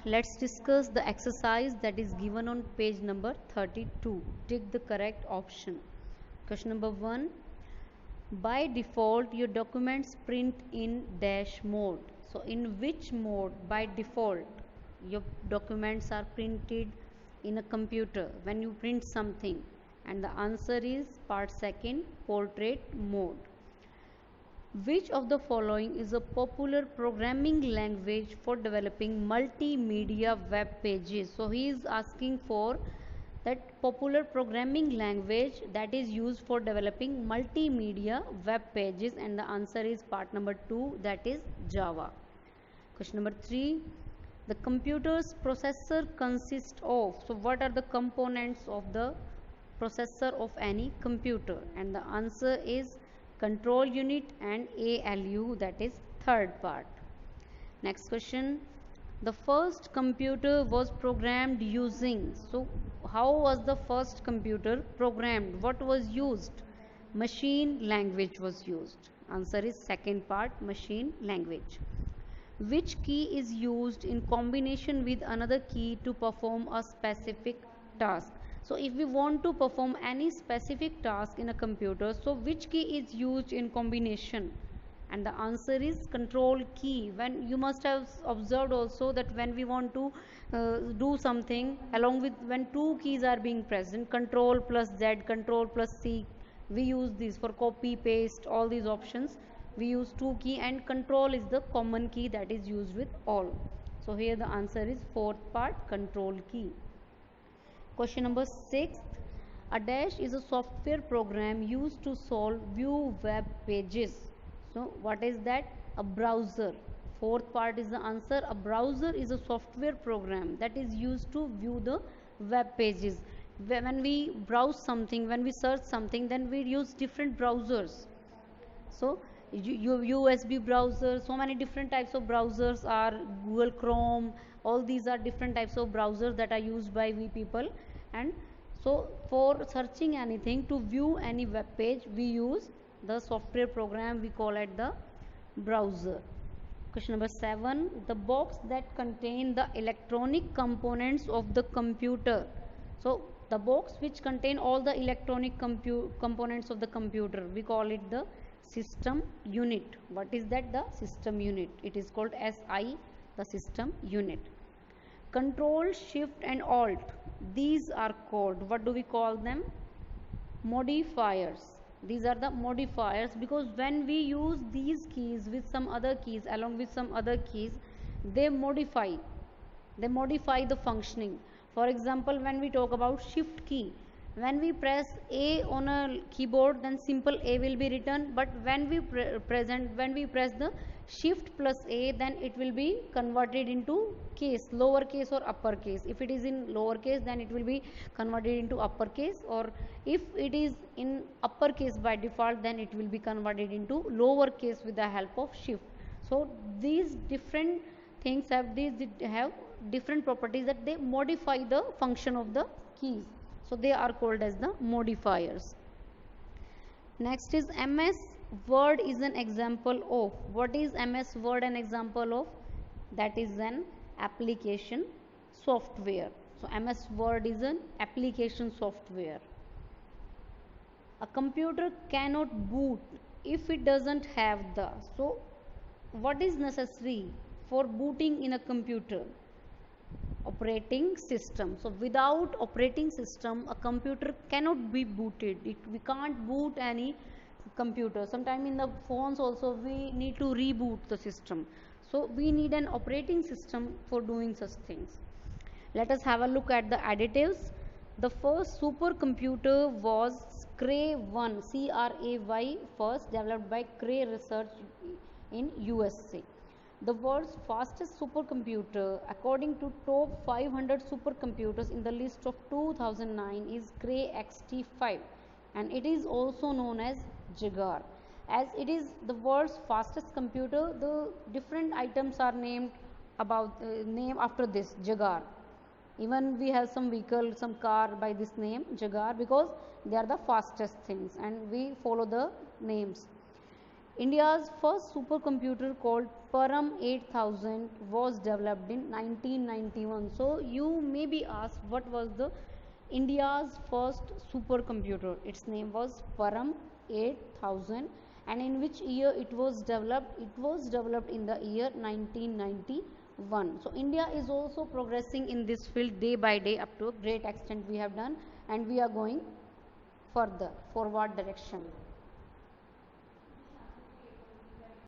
let's discuss the exercise that is given on page number 32. Take the correct option. Question number 1. By default, your documents print in dash mode. So, in which mode by default your documents are printed in a computer when you print something? And the answer is part second, portrait mode. Which of the following is a popular programming language for developing multimedia web pages? So he is asking for that popular programming language that is used for developing multimedia web pages, and the answer is part number 2, that is Java. Question number 3. The computer's processor consists of, so what are the components of the processor of any computer? And the answer is control unit and ALU, that is third part. Next question. The first computer was programmed using, so how was the first computer programmed? What was used? Machine language was used. Answer is second part, machine language. Which key is used in combination with another key to perform a specific task? So if we want to perform any specific task in a computer, so which key is used in combination? And the answer is control key. When you must have observed also that when we want to do something, along with when two keys are being present, control plus Z, control plus C, we use these for copy, paste, all these options. We use two key, and control is the common key that is used with all. So here the answer is fourth part, control key. Question number 6. A dash is a software program used to solve view web pages. So what is that? A browser. Fourth part is the answer. A browser is a software program that is used to view the web pages. When we browse something, when we search something, then we use different browsers. So USB browser, so many different types of browsers are Google Chrome, all these are different types of browsers that are used by we people. And so for searching anything, to view any web page, we use the software program, we call it the browser. Question number 7. The box that contain the electronic components of the computer. So the box which contain all the electronic components of the computer, we call it the system unit. What is that? The system unit. It is called SI, the system unit. Control, Shift and Alt, these are called, what do we call them? Modifiers. These are the modifiers, because when we use these keys with some other keys, along with some other keys, they modify the functioning. For example, when we talk about shift key, when we press A on a keyboard, then simple A will be written, but when we press the shift plus A, then it will be converted into case, lowercase or uppercase. If it is in lowercase, then it will be converted into uppercase, or if it is in uppercase by default, then it will be converted into lowercase with the help of shift. So these different things have different properties that they modify the function of the keys. So they are called as the modifiers. Next is MS Word is an example of. What is MS Word an example of? That is an application software. So MS Word is an application software. A computer cannot boot if it doesn't have the. So what is necessary for booting in a computer? Operating system. So without operating system, a computer cannot be booted. We can't boot any computer. Sometime in the phones also we need to reboot the system. So we need an operating system for doing such things. Let us have a look at the additives. The first supercomputer was Cray-1, CRAY, first developed by Cray Research in USA. The world's fastest supercomputer, according to top 500 supercomputers in the list of 2009, is Cray XT5, and it is also known as Jaguar. As it is the world's fastest computer, the different items are named after this Jaguar. Even we have some vehicle, some car by this name Jaguar, because they are the fastest things and we follow the names. India's first supercomputer called Param 8000 was developed in 1991. So you may be asked, what was the India's first supercomputer? Its name was Param 8000, and in which year it was developed? It was developed in the year 1991. So India is also progressing in this field day by day. Up to a great extent we have done, and we are going further forward direction.